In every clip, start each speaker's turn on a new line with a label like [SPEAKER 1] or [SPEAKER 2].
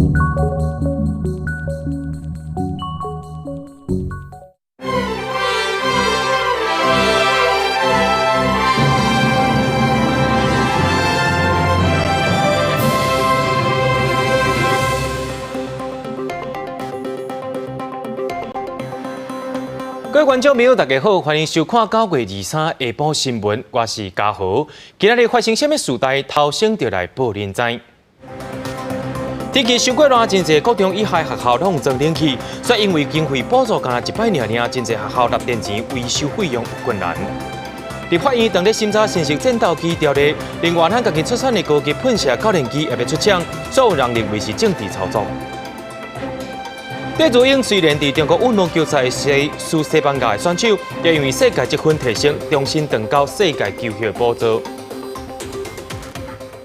[SPEAKER 1] 各位观众朋友，大家好，欢迎收看9月23下晡新闻，我是嘉豪。今日发生什么事态，头先就来报恁知。天气伤过热，真侪高中以下学校拢装冷气，却因为经费补助干100尔，真侪学校纳电钱维修费用有困难。立法院当日审查新式战斗机条例，另外咱家己出产的高级喷射教练机也要出厂，所有人认为是政治操作。戴祖英虽然伫中国运动球赛输西班牙的选手，也因为世界积分提升，重新登到世界球协宝座。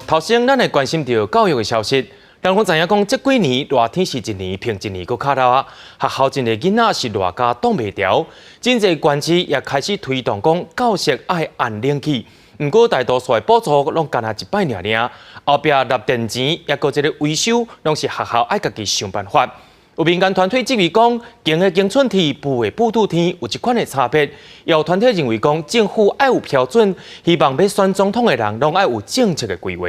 [SPEAKER 1] 头先咱来关心到教育的消息，人拢知影讲，这几年热天是一年比一年搁较热啊，学校真侪囡仔是热甲挡袂牢，真侪县市也开始推动讲教室爱安冷气。不过大多数的补助拢干100尔，后壁纳电钱也搁一个维修，拢是学校爱家己想办法。有民间团体质疑讲，经的经春天、布的布肚天有一款的差别。也有团体认为讲，政府爱有标准，希望要选总统的人拢爱有政策的规划。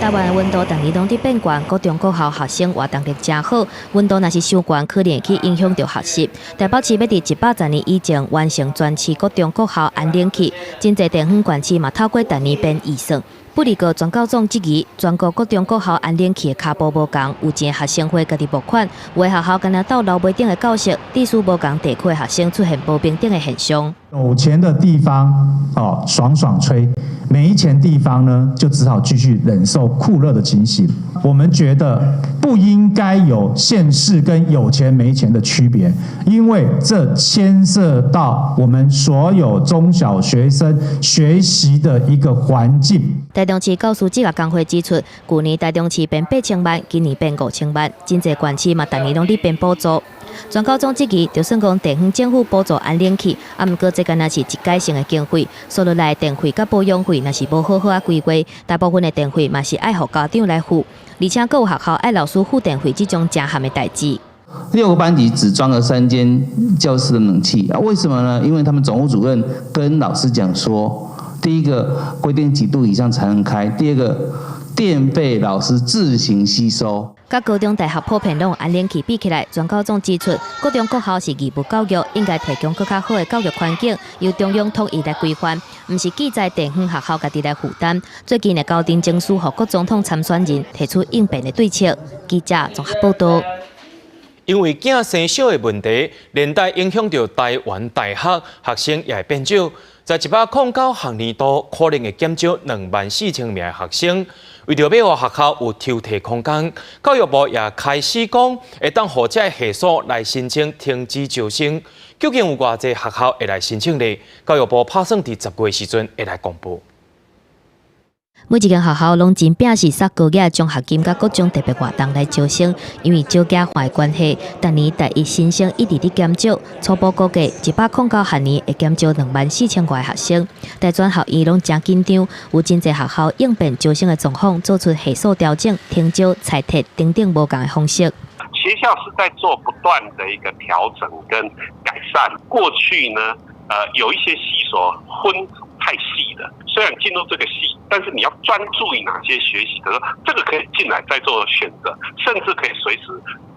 [SPEAKER 2] 台湾的温度逐年拢伫变悬，各中国校学生活动力真好。温度若是伤悬，可能会去影响到学习。台北市要伫110年以前完成全市各中国校安冷气，真侪地方县市嘛透过逐年编预算。不离个全高中质疑，全国各中国校安冷气的卡步无共，有钱学生会家己募款，有的学校敢若到楼袂顶的教室，地势无共地区的学生出现无平等的现象。
[SPEAKER 3] 有钱的地方爽爽吹，没钱地方呢就只好继续忍受酷热的情形。我们觉得不应该有县市跟有钱没钱的区别，因为这牵涉到我们所有中小学生学习的一个环境。
[SPEAKER 2] 台中市教师职业工会指出，去年台中市编8,000万，今年编5,000万，真侪县市嘛，逐年拢伫编补助。全高中质疑，就算讲地方政府补助安冷气，毋过这敢若是一届性的经费，所落来的电费甲保养费，若是无好好啊规划，大部分的电费嘛是爱互家长来付，而且各有学校爱老师付电费这种正含的代志。
[SPEAKER 4] 6个班级只装了3间教室的冷气啊？为什么呢？因为他们总务主任跟老师讲说，第一个规定几度以上才能开，第二个电费老师自行吸收。
[SPEAKER 2] 甲高中大学普遍拢安冷气比起来，全高中指出，各中国校是义务教育，应该提供更较好的教育环境，由中央统一来规范，毋是记在地方学校家己来负担。最近的高庭证书予各总统参选人提出应变的对策。记者综合报道。
[SPEAKER 1] 因为囝生小的问题，连带影响到台湾大学学生也会变少。在109学年度，可能会减少24000名的学生。为着要互学校有抽屉空间，教育部也开始讲，会当互这系数来申请停止招生。究竟有偌济学校会来申请呢？教育部打算伫10月时阵会来公布。
[SPEAKER 2] 每一间学校拢真拼是杀高额奖学金甲各种特别活动来招生，因为招价化的关系，逐年第一新生一直伫减少。初步估计109学年会减少24000外学生。大专校院拢真紧张，有真侪学校应变招生的状况，做出系数调整、停招、裁撤等等无共的方式。
[SPEAKER 5] 学校是在做不断的一个调整跟改善。过去呢，有一些系所分太细的，虽然进入这个系，但是你要专注于哪些学习的时候，这个可以进来再做选择，甚至可以随时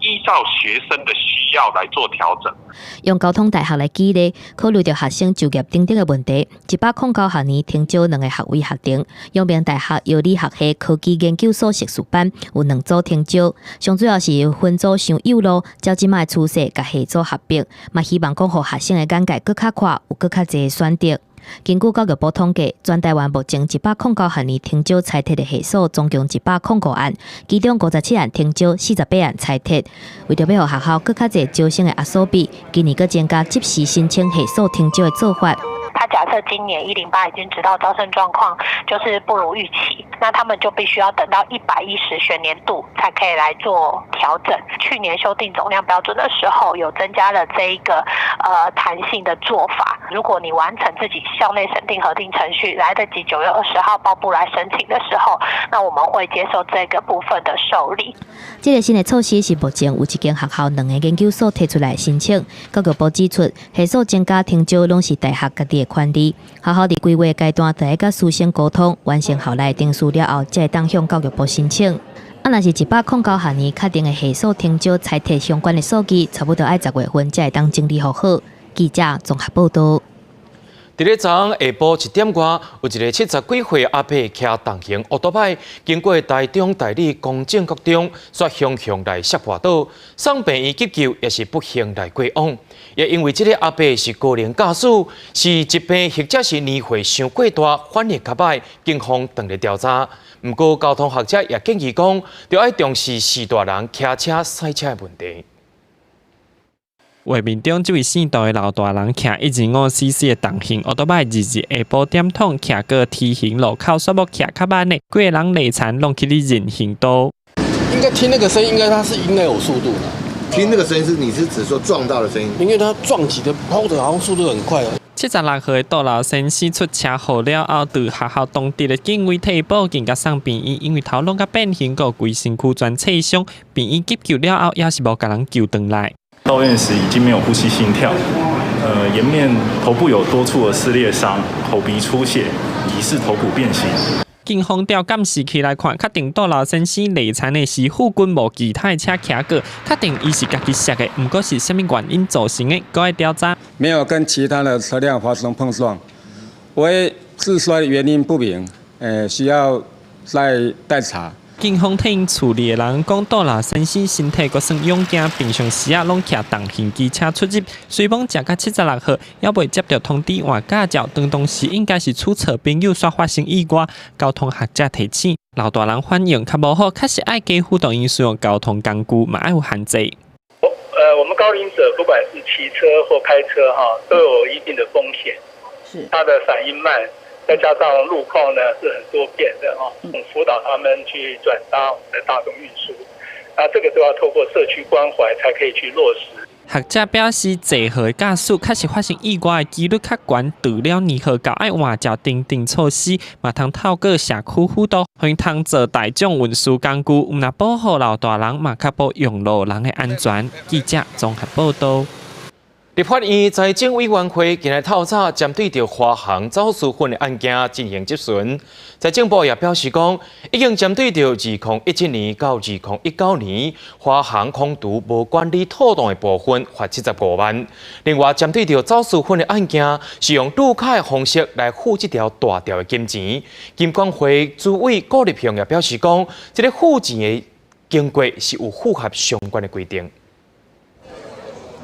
[SPEAKER 5] 依照学生的需要来做调整。
[SPEAKER 2] 用交通大学来举例，考虑到学生就业等等的问题，109学年停招2个学位学程。阳明大学药理学系科技研究所硕士班有2组停招，上主要是由分组上幼路，照即卖趋势，甲系组合并，嘛希望讲互学生的眼界更较宽，有更较侪的选择。根据教育部统计，全台湾目前109学年停招裁撤的系数总共109案，其中57案停招，48案裁撤。为着要让学校更较侪招生的压缩比，今年阁增加即时申请系数停招的做法，
[SPEAKER 6] 他假设今年108已经知道招生状况就是不如预期，那他们就必须要等到110学年度才可以来做调整。去年修订总量标准的时候，有增加了这一个弹性的做法。如果你完成自己校内审定核定程序，来得及9月20号报部来申请的时候，那我们会接受这个部分的受理。
[SPEAKER 2] 这个新的措施是目前有一间学校2个研究所提出来申请。教育部指出，系数增加停招拢是大学家己的权利，学校伫规划阶段第一个师生沟通，完成校内定数了后，才会当向教育部申请。若是109学年确定的系数停招，才摕相关的数据，差不多爱10月份才会当整理好。记者综合报道。
[SPEAKER 1] 伫咧昨下晡1点外，有一个70几岁阿伯骑重型奥多摆，经过台中大理公正国中，却向来摔滑倒，送病院急救也是不幸来过往。也因为这个阿伯是高龄驾驶，是疾病或者是年岁伤过大，反应较歹，警方当咧调查。不过交通学者也建议讲，要爱重视4大人骑车赛车的问题。
[SPEAKER 7] 画面中，这位姓杜的老大人骑125cc 的重型奥多摆，日下晡点钟骑过T型路口，煞要骑较慢的，几个人累残弄去哩人行道。
[SPEAKER 8] 应该听那个声音，他是应该有速度的。
[SPEAKER 9] 听那个声音你是指说撞到的声音？
[SPEAKER 8] 因为他撞击的跑的好像速度很快哦。
[SPEAKER 7] 76岁的杜老先生出车祸了后，对学校当地的警卫提报警，甲送病院，因为头颅甲变形，个规身躯全刺伤，病院急救了后，也是无甲人救回来。
[SPEAKER 10] 到院时已经没有呼吸心跳，颜面头部有多处的撕裂伤，口鼻出血，疑似头骨变形。
[SPEAKER 7] 警方调监视器来看，确定杜老先生累残的是附近无其他车骑过，确定伊是家己摔的，不过是什么原因造成的，搁要调查。
[SPEAKER 11] 没有跟其他的车辆发生碰撞，为自摔原因不明，需要再调查。
[SPEAKER 7] 警方替因处理的人讲，杜老先生身体阁算勇健，平常时啊拢骑重型机车出入，虽讲食到76岁，也未接到通知换驾照，当时应该是出错朋友所发生意外。交通学者提醒，老大人反应较无好，确实爱加辅导因使用交通工具，嘛爱有限制。
[SPEAKER 12] 我们高龄者不管是骑车或开车都有一定的风险，是他的反应慢。再加上路况呢是很多变的辅导他们去转搭我们的大众运输，那这个都要透过社区关怀才可以去落实。
[SPEAKER 7] 学者表示，坐号驾驶确实发生意外的几率较悬，除了年岁高爱换照等措施，嘛通透过社区辅导，让通做大众运输工具，若保护老大人，嘛确保用路人的安全。记者综合报道。
[SPEAKER 1] 立法院财政委员会今日透早针对着华航走私粉的案件进行质询，财政部也表示讲，已经针对着2017年到2019年华航空厨无管理妥当的部分罚75万。另外，针对着走私粉的案件，是用绿卡的方式来付这条大条的金钱。金管会主委顾立雄也表示讲，这个付钱的经过是有符合相关的规定。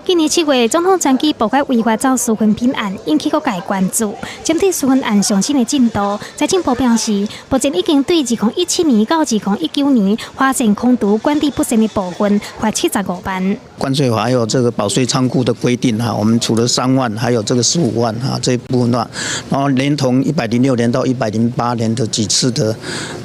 [SPEAKER 13] 今年7月，总统选举爆发违法走私粉品案，引起各界关注。针对私粉案上新的进度，财政部表示，目前已经对2017年到2019年发现空毒管理不善的部分罚75万。
[SPEAKER 14] 关税法还有这个保税仓库的规定我们除了3万，还有这个15万这一部分然后连同106年到108年的几次的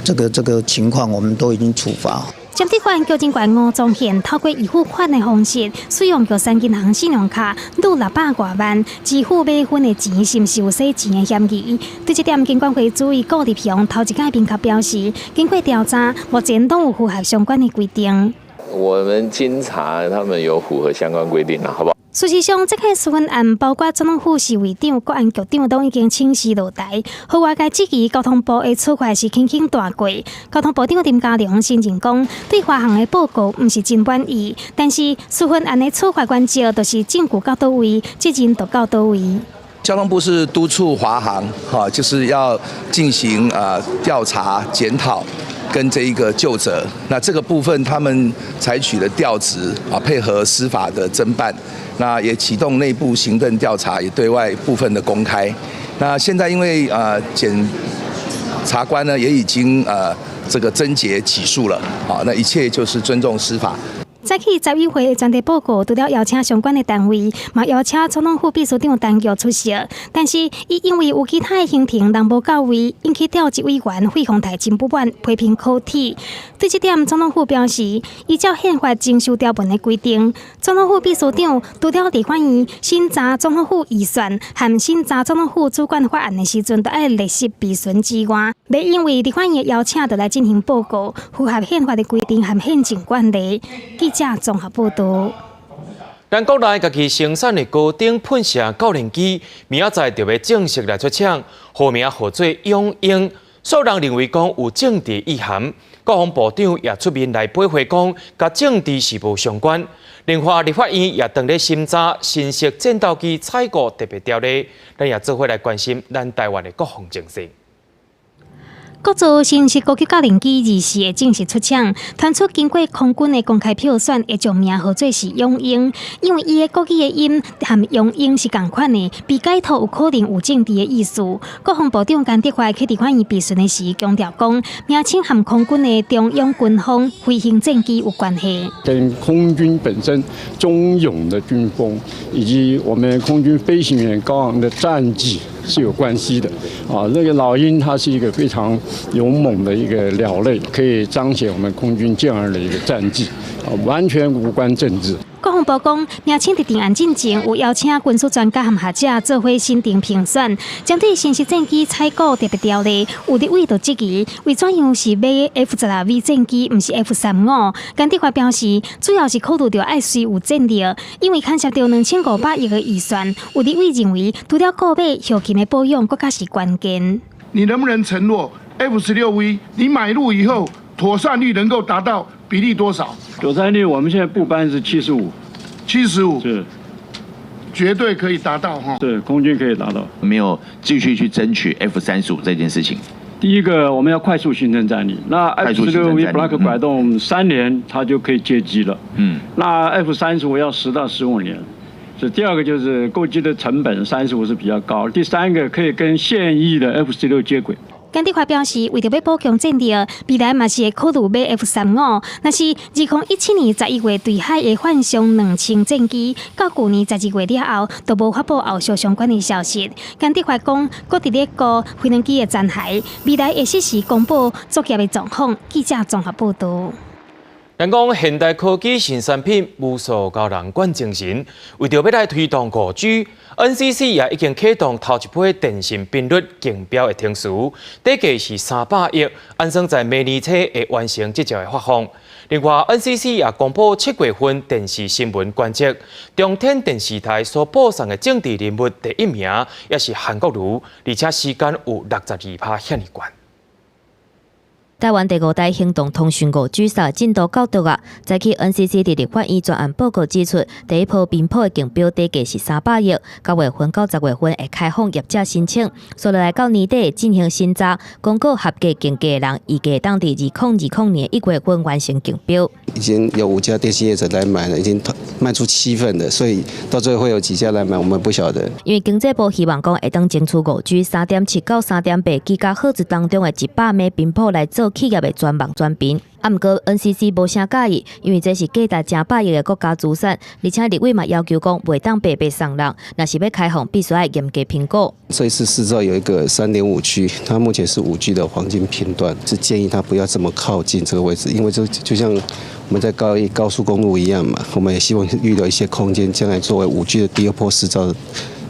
[SPEAKER 14] 这个情况，我们都已经处罚。
[SPEAKER 13] 检察官纠正官吴宗宪透过预付款的方式，使用3银行信用卡逾600多万，支付买粉的钱是不是有洗钱的嫌疑？对这点，金管会主委顾立雄头一摆明确表示，经过调查，目前都有符合相关的规定。
[SPEAKER 15] 我们经查，他们有符合相关规定好不好？
[SPEAKER 13] 事实上，这起私粉案包括总统府市委长、国安局长都已经请示落台。和外界质疑交通部的处罚是轻轻大过。交通部长林佳龙先前讲，对华航的报告不是真满意，但是私粉案的处罚关键就是证据到倒位，责任就到倒位。
[SPEAKER 16] 交通部是督促华航，就是要进行调查检讨。跟这一个究责，那这个部分他们采取了调职配合司法的侦办，那也启动内部行政调查，也对外部分的公开。那现在因为检察官呢也已经这个侦结起诉了，那一切就是尊重司法。
[SPEAKER 13] 早起执委会的专题报告，除了邀请相关的单位，嘛邀请总统府秘书长陈菊出席，但是伊因为有其他的行程人无到位，引起调集委员费鸿泰真不满，批评考题。对这点，总统府表示，依照宪法征收条文的规定，总统府秘书长除了伫关于审查总统府预算和审查总统府主管法案的时阵，都要列席备询之外，袂因为伫关于邀请就来进行报告，符合宪法的规定和宪政惯例。记者综合报道。
[SPEAKER 1] 咱国内家己生产的高等喷射教练机，明仔载就要正式来出厂，号名号做永鹰。数人认为讲有政治意涵，国防部长也出面来驳回讲，甲政治是无相关。另外，立法院也当咧审查新式战斗机采购特别条例，咱也做伙来关心咱台湾的国防情势。
[SPEAKER 13] 国造新式高级教练机日时会正式出厂，传出经过空军的公开票选，会将名号做是永鹰，因为伊的国语的音和永鹰是同款的，被改图有可能有政治的意思。国防部长甘德怀去伫款伊备询的时强调讲，名称和空军的中央军方飞行战机有关系，
[SPEAKER 17] 跟空军本身忠勇的军风，以及我们空军飞行员高昂的战绩是有关系的。那个老鹰它是一个非常勇猛的一个鸟类，可以彰显我们空军健儿的一个战绩，完全无关政治。
[SPEAKER 13] 国防部讲，名称伫定案进前有邀请军事专家和学者做伙审定评选，针对新式战机采购特别条例，有立委就质疑，为怎样是买 F-12V 战机，唔是 F-35？甘德怀表示，主要是考虑到爱需有战力，因为牵涉到2500亿的预算，有立委认为，除了购买后勤的保养，更加是关键。
[SPEAKER 18] 你能不能承诺 F-16V 你买入以后，妥善率能够达到比例多少？
[SPEAKER 17] 妥善率我们现在部班是75%，是
[SPEAKER 18] 绝对可以达到哈。
[SPEAKER 17] 对，空军可以达到。
[SPEAKER 19] 没有继续去争取 F-35这件事情。
[SPEAKER 17] 第一个，我们要快速形成战力。那 F-16V Block 拐动3年，它就可以接机了。那 F-35要10到15年。是第二个就是购机的成本35是比较高。第三个可以跟现役的 F-16接轨。
[SPEAKER 13] 甘德怀表示，为着要补强战力，未来嘛是会考虑买 F-35。那是2017年11月对海的换上2000战机，到去年12月了后，都无发布后续相关的消息。甘德怀讲，各伫咧顾飞行机的残骸，未来会适时公布作业的状况。记者综合报道。
[SPEAKER 1] 咱讲现代科技新产品无数教人管精神，为着要来推动5G。NCC 也已经启动头一批电信频率竞标的程序，底价是300亿，安算在明年初会完成这条的发放。另外 ，NCC 也公布7月份电视新闻观测，中天电视台所播送的政治人物第1名，也是韩国瑜，而且时间有62%遐尼悬。
[SPEAKER 2] 台湾第5代行动通讯5G萨进度到达啊！早起 NCC 伫立法院专案报告指出，第一波频谱的竞标底价是300亿，9月份到10月份会开放业者申请，所来到年底进行审查，公告合格竞价的人，预计当伫2020年1月份完成竞标。
[SPEAKER 20] 已经有5家电信业者来买了，已经卖出7份了，所以到最后会有几家来买，我们不晓得。
[SPEAKER 2] 因为经济部希望讲会当争取5G 3.7到3.8 GHz 当中的100枚频谱来做企业的专网转频。啊，毋过 NCC 无啥介意，因为这是价值成百亿的国家资产，而且立委嘛要求讲袂当白白送人，若是要开放，必须要严格评估。
[SPEAKER 20] 这一次试照有一个3.5G，它目前是5G 的黄金频段，是建议它不要这么靠近这个位置，因为就像我们在高速公路一样嘛，我们也希望预留一些空间，将来作为5G 的第2波试照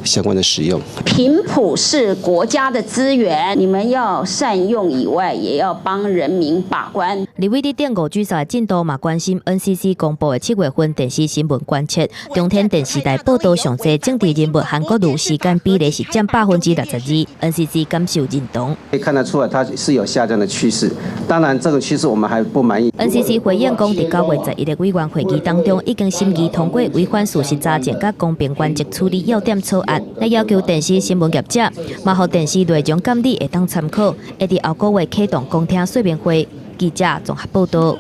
[SPEAKER 20] 相关的使用。
[SPEAKER 21] 频谱是国家的资源，你们要善用以外，也要帮人民把关。
[SPEAKER 2] 立委伫电5G萨进度嘛关心 NCC 公布的7月份电视新闻观测，中天电视台报道上济政治人物韩国瑜时间比例是占62%，NCC 感受认同。
[SPEAKER 20] 可以看得出来，它是有下降的趋势。当然，这个趋势我们还不满意。
[SPEAKER 2] NCC 回应讲，伫9月11日委员会议当中，已经审议通过违反事实查证甲公平原则处理要点草案。来要求电视新闻业者，嘛互电视内容监理会当参考，会伫后个月启动公听说明会。记者综合报道。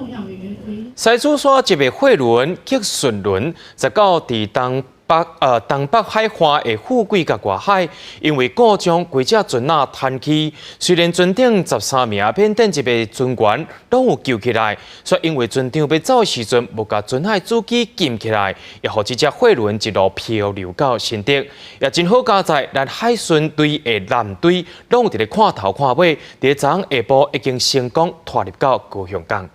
[SPEAKER 1] 西子山一个货轮客顺轮，19伫东东北海岸的富贵甲外海，因为故将规只船仔摊起，虽然船顶13名缅甸籍的船员拢有救起来，却因为船长要走的时阵，无甲船海主机禁起来，也互这只货轮一路漂流到新竹。也真好佳在，咱海巡队的舰队拢有伫咧看头看尾，伫昨下晡已经成功拖入到高雄港。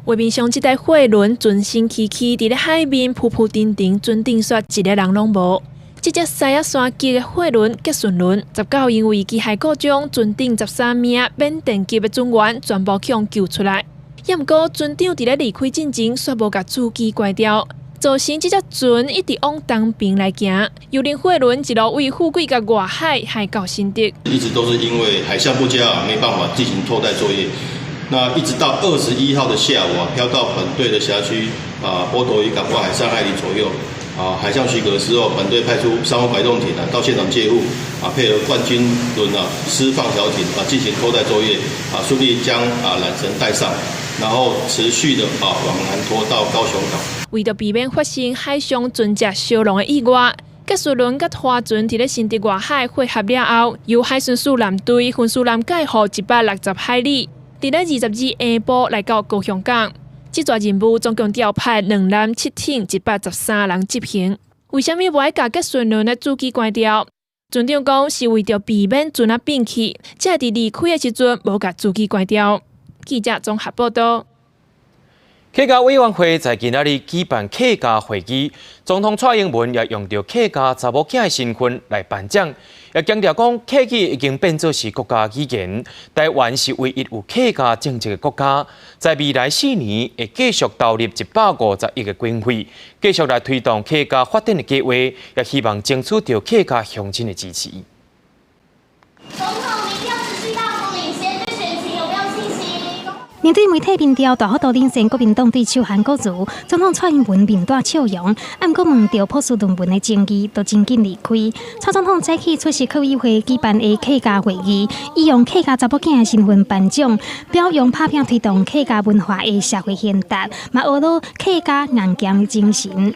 [SPEAKER 3] 画面上，这台货轮船身起起，伫咧海面浮浮沉沉，船顶煞一个人拢无。这只西亚山级的货轮结顺轮，19因为机械故障，船顶13名缅甸籍的船员全部强救出来。也毋过，船长伫咧离开进前，却无甲主机关掉，造成这只船一直往东边来行，幽灵货轮一路为富贵甲外海海到新竹。
[SPEAKER 22] 一直都是因为海象不佳，没办法进行拖带作业。那一直到21号的下午飘到本队的辖区波头渔港外海3海里左右海象许可之后，本队派出3艘摆动艇到现场借护配合冠军轮释放条艇进行拖带作业顺利将缆绳带上，然后持续的往南拖到高雄港。
[SPEAKER 3] 为着避免发生海上船只烧拢的意外，结束轮甲拖船伫咧新竹外海汇合了后，由海巡署舰队分输南界河160海里。伫咧22下晡来到高雄港，这座任务总共调派2男7艇113人执行。为什么无爱甲结顺轮的主机关掉？船长讲是为着避免船啊变气，才伫离开的时阵无甲主机关掉。记者综合报道。
[SPEAKER 1] 客家委员会在今仔日举办客家会议，总统蔡英文也用到客家查某囝的身份来颁奖，也强调讲客语已经变作是国家语言，台湾是唯一有客家政治的国家，在未来4年会继续投入150亿的经费，继续来推动客家发展的计划，也希望争取到客家乡亲的支持。
[SPEAKER 13] 面对媒体民调大幅度领先国民党对手韩国瑜，总统蔡英文面带笑容，按过问到朴素论文的争议，都真紧离开。蔡总统早起出席客委会举办的客家会议，以用客家查某囝的身份颁奖，表扬拍拼推动客家文化的社会献达，嘛学到客家硬强的精神。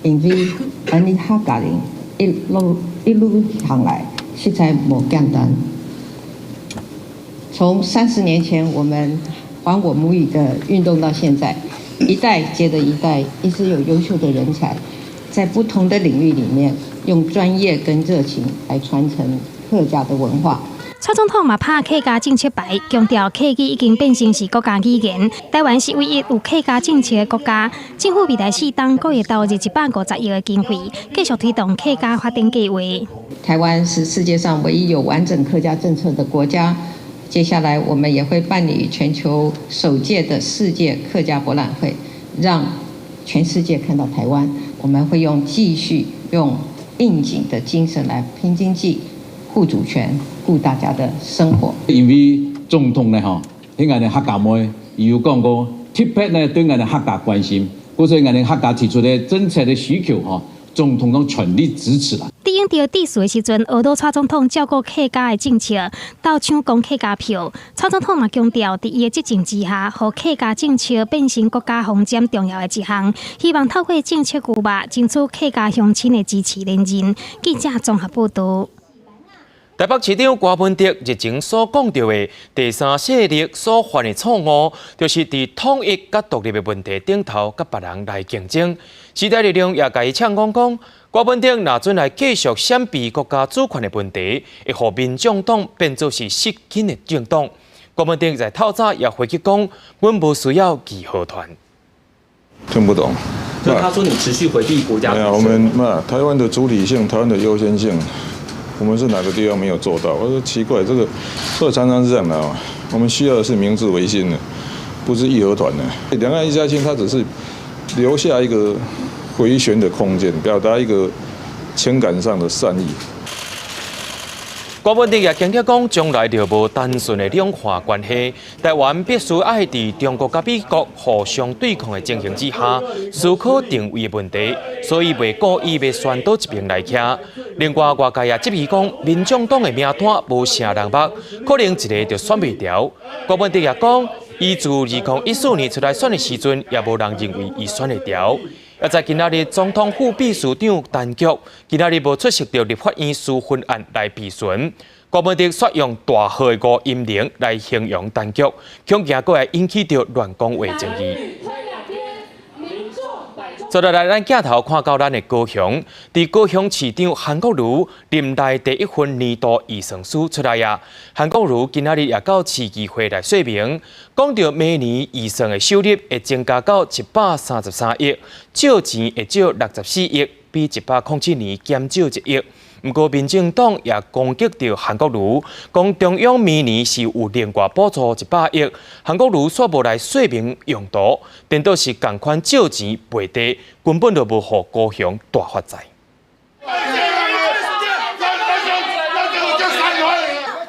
[SPEAKER 23] 因为咱的客家人一路行来，实在无简单。从30年前我们还我母语的运动到现在，一代接着一代，一直有优秀的人才，在不同的领域里面，用专业跟热情来传承客家的文化。
[SPEAKER 13] 蔡总统嘛拍客家政策牌，强调客语已经变成是国家语言，台湾是唯一有客家政策的国家。政府未来4档9月投入150亿的经费，继续推动客家发展计划。
[SPEAKER 23] 台湾是世界上唯一有完整客家政策的国家。接下来，我们也会办理全球首届的世界客家博览会，让全世界看到台湾。我们会继续用应景的精神来拼经济、护主权、顾大家的生活。
[SPEAKER 24] 因为总统呢，迄个客家妹伊有讲过，特别呢对我哋客家关心，故所以我哋客家提出的政策的需求，总统都全力支持啦。
[SPEAKER 13] 伫用到致辞的时阵，学到蔡总统照顾客家的政策，到抢攻客家票。蔡总统嘛强调，伫伊的执政之下，让客家政策变成国家方针重要的一项，希望透过政策牛肉，争取客家乡亲的支持连任。记者综合报道。
[SPEAKER 1] 台北市长郭文哲日前所讲到的第三势力所犯的错误，就是伫统一甲独立的问题顶头，甲别人来竞争。时代力量也甲伊呛讲，郭文哲若准来继续闪避国家主权的问题，会互民众党变作是失紧的政党。郭文哲在透早也回去讲，阮无需要义和团。
[SPEAKER 25] 听不懂。
[SPEAKER 26] 就他说你持续回避国家。
[SPEAKER 25] 对啊，我们台湾的主体性，台湾的优先性。我们是哪个地方没有做到？我说奇怪，这个常常是这样的啊。我们需要的是明治维新的，不是义和团的。两岸一家亲，它只是留下一个回旋的空间，表达一个情感上的善意。
[SPEAKER 1] 郭文哲也强调讲，将来就无单纯的两化关系，台湾必须爱伫中国甲美国互相对抗的情形之下，思考定位的问题，所以袂故意要选到一边来徛。另外，外界也质疑讲，民众党的名单无啥人捌，可能一个就选袂掉。郭文哲也讲，伊自2014年出来选的时阵，也无人认为伊选得掉。也在今仔日总统府秘书长陈菊今仔日无出席到立法院书分案来备询。郭文迪选用大号的5音铃来形容陈菊，恐惊过来引起到乱讲话争议。接落来，咱镜头看到咱的高雄，伫高雄市长韩国瑜任内第一份年度预算书出来呀。韩国瑜今仔日也到市议会来说明，讲到明年预算的收入会增加到133亿，借钱会少64亿，比107年减少1亿。不过，民进党也攻击到韩国瑜，讲中央明年是有另外补助100亿，韩国瑜却无来说明用途，颠倒是同款借钱赔地，根本就无互高雄大发财。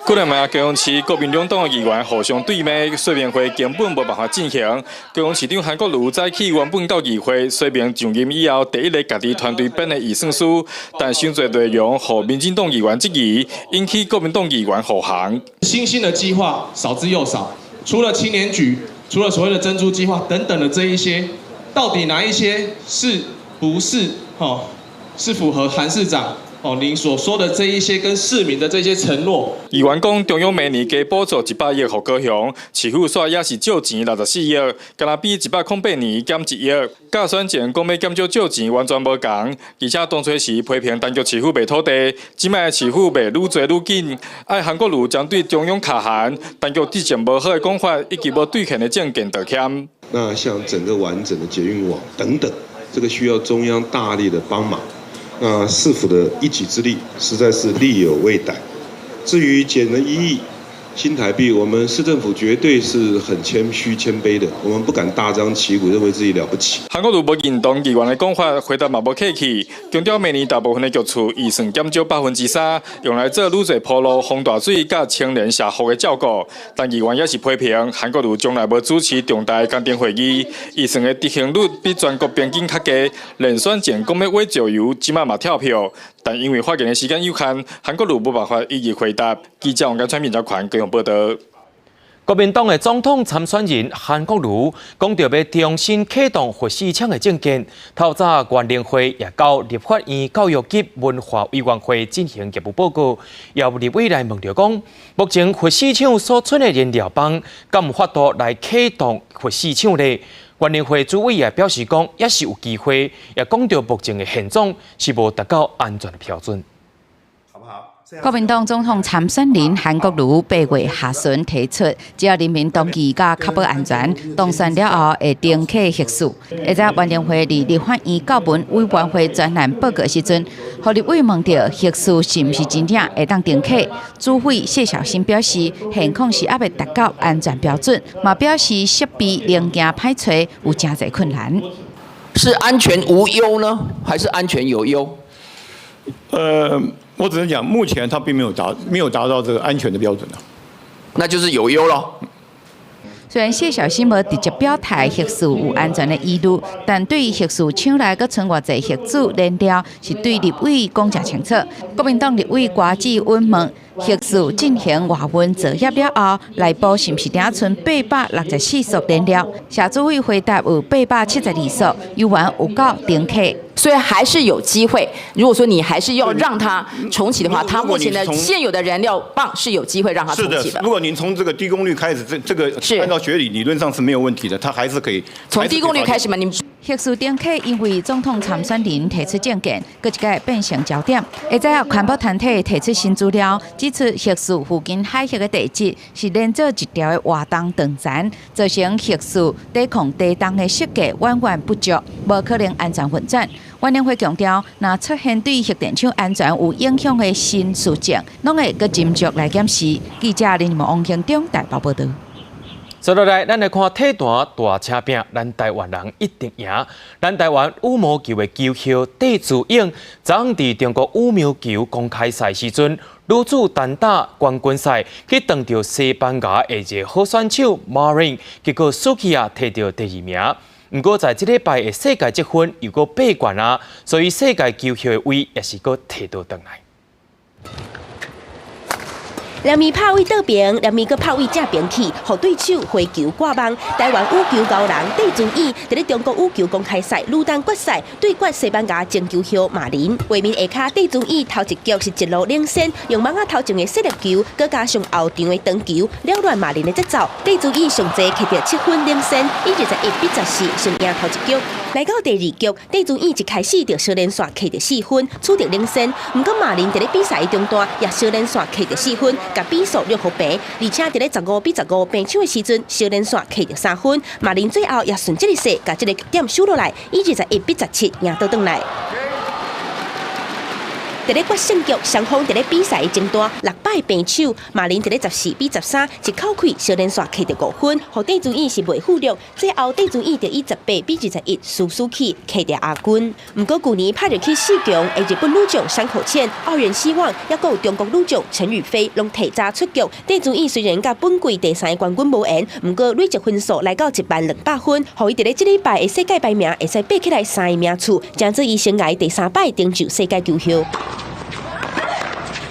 [SPEAKER 4] 过两晚，高雄市国民两党的议员互相对骂，说明会根本无办法进行。高雄市长韩国瑜早起原本到议会说明上任以后第一个家己团队编的预算书，但伤侪内容互民进党议员质疑，引起国民党议员护航。
[SPEAKER 5] 新兴的计划少之又少，除了青年局，除了所谓的珍珠计划等等的这一些，到底哪一些是不是是符合韩市长？您所说的这一些跟市民的这些承诺，
[SPEAKER 4] 议员讲中央明年加补助100亿给高雄，市府煞也是借钱64亿，敢若比108年减1亿。甲选前讲要减少借钱完全无同，而且当初时批评陈菊市府卖土地，即卖市府卖愈做愈紧，爱韩国瑜将对中央卡函，陈菊之前无好的讲法以及无兑现的证件道歉。
[SPEAKER 6] 那像整个完整的捷运网等等，这个需要中央大力的帮忙。那市府的一己之力实在是力有未逮。至于减了1亿新台币，我们市政府绝对是很谦虚谦卑的，我们不敢大张旗鼓认为自己了不起。
[SPEAKER 4] 韩国瑜无认同议员的讲法，回答嘛无客气，强调明年大部分的局处预算减少3%，用来做愈侪铺路、风大水、甲青年社福的照顾。但议员也是批评韩国瑜从来无主持重大的工程会议，预算的执行率比全国平均较低，连选前讲要挖石油，即马嘛跳票。但因为发言的时间有限，韩国瑜无办法一一回答。记者王家川、民众权高雄报道。
[SPEAKER 1] 国民党的总统参选人韩国瑜讲到要重新启动核四厂的政见，透早原联会也到立法院教育及文化委员会进行业务报告，也有立委来问到讲，目前核四厂所存的燃料棒，敢有法度来启动核四厂呢？原联会主委也表示讲，也是有机会，也讲到目前的现状是无达到安全的标准。
[SPEAKER 8] 国民党总统参选人韩国瑜8月下旬提出，只要人民同意甲确保安全，当选了后会重启核四。会在原联会立法院教文委员会专栏报告时阵，互立委问到核四是毋是真正会当重启，主委谢小新表示，现况是还未达到安全标准，嘛表示设备零件歹找，有真侪困难。
[SPEAKER 9] 是安全无忧呢，还是安全有忧？
[SPEAKER 10] 我只能讲，目前它并没有达到这个安全的标准啊，
[SPEAKER 9] 那就是有忧了。
[SPEAKER 8] 虽然谢小新无直接表态核四有安全的疑虑，但对于核四厂内阁存偌济核子燃料，是对立委讲真清楚。国民党立委瓜志温问，核四进行外温作业了后，内部是毋是只存864束燃料？社主委回答有872束，有完有够重启。
[SPEAKER 27] 所以还是有机会。如果说你还是要让它重启的话，它目前的现有的燃料棒是有机会让它重启的。
[SPEAKER 10] 如果您从这个低功率开始，这个按照学理论上是没有问题的，它还是可以
[SPEAKER 27] 从低功率开始嘛？你
[SPEAKER 8] 核四重启因为总统参选人提出政见，佫一个变成焦点。会知环保团体提出新资料，指出核四附近海峡的地质是连做一条的活动断层，造成核四抵抗地动的设计远远不足，无可能安全运转。原联会强调，若出现对核电厂安全有影响的新事情，拢会佮斟酌来检视。记者林王兴中台北报道。
[SPEAKER 1] 接落来，咱来看体坛大车拼，咱台湾人一定赢。咱台湾羽毛球的球后戴资颖，昨昏伫中国羽毛球公开赛时阵，女子单打冠军赛去撞到西班牙的一个好选手 Marin， 结果苏琪亚摕到第2名。不过在这礼拜的世界积分又搁8冠啊，所以世界球后的位也是搁摕到回来。
[SPEAKER 7] 两面拍位倒平，两面搁拍位正平去，互对手回球挂网。台湾羽球高人戴资颖伫咧中国羽球公开赛女单决赛对决西班牙前球后马林。卫冕下骹戴资颖头一局是一路领先，用网头前的射入球，搁加上后场的长球，扰乱马林的节奏。戴资颖上侪摕到7分领先，以21-14先赢头一局。来到第二局，戴资颖一开始就小连续摕到4分，取得领先。不过马林伫咧比赛的中段也小连续摕到4分，甲比数6互平，而且伫咧15-15平手的时阵，小连续摕到3分。马林最后也顺这个势，甲这个局点收落来，以21-17赢倒转来。伫咧决胜局，双方伫咧比赛的前段6摆平手，马林伫咧14-13一口气小连续摕到5分，互戴资颖是袂负弱。最后戴资颖就以18-21输去，摕到亚军。不过去年拍入去4强的日本女将山口茜、奥原希望，也有中国女将陈雨菲，拢提早出局。戴资颖虽然甲本季第3个冠军无缘，不过累积分数来到10200分，互伊伫咧这礼拜的世界排名会使爬起来3个名次，将做伊生涯第3摆登上世界球后。